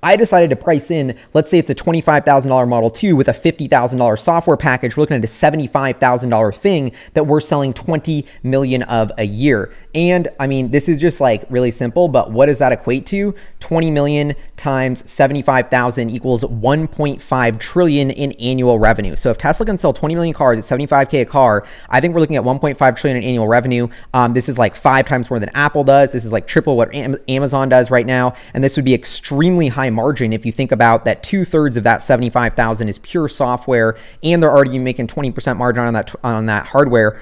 I decided to price in, let's say it's a $25,000 Model 2 with a $50,000 software package. We're looking at a $75,000 thing that we're selling 20 million of a year. And I mean, this is just like really simple, but what does that equate to? 20 million times 75,000 equals 1.5 trillion in annual revenue. So if Tesla can sell 20 million cars at 75K a car, I think we're looking at 1.5 trillion in annual revenue. This is like 5 times more than Apple does. This is like triple what Amazon does right now. And this would be extremely high margin if you think about that 2/3 of that 75,000 is pure software, and they're already making 20% margin on that hardware.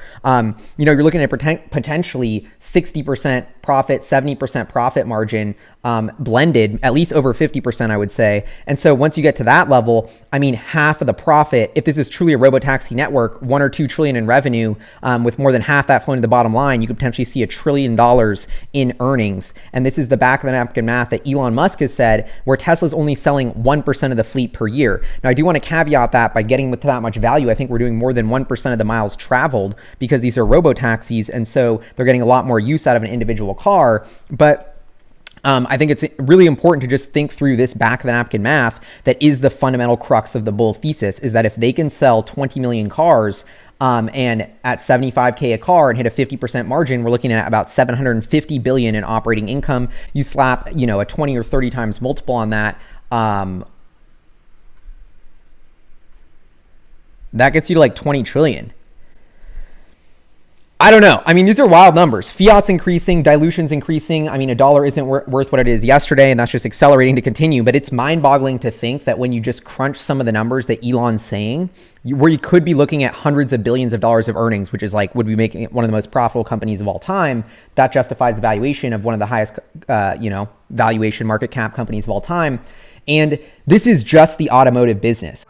You're looking at potentially 60% profit, 70% profit margin blended, at least over 50%, I would say. And so once you get to that level, I mean, half of the profit, if this is truly a robotaxi network, 1 or 2 trillion in revenue, with more than half that flowing to the bottom line, you could potentially see $1 trillion in earnings. And this is the back of the napkin math that Elon Musk has said, where Tesla's only selling 1% of the fleet per year. Now, I do want to caveat that by getting with that much value, I think we're doing more than 1% of the miles traveled because these are robotaxis. And so they're getting a lot more use out of an individual car. But I think it's really important to just think through this back of the napkin math that is the fundamental crux of the bull thesis, is that if they can sell 20 million cars and at 75K a car and hit a 50% margin, we're looking at about 750 billion in operating income. You slap, a 20 or 30 times multiple on that. That gets you to like 20 trillion. I don't know. I mean, these are wild numbers. Fiat's increasing, dilution's increasing. I mean, $1 isn't worth what it is yesterday, and that's just accelerating to continue. But it's mind-boggling to think that when you just crunch some of the numbers that Elon's saying, where you could be looking at hundreds of billions of dollars of earnings, which is like, would be making it one of the most profitable companies of all time, that justifies the valuation of one of the highest, valuation market cap companies of all time. And this is just the automotive business.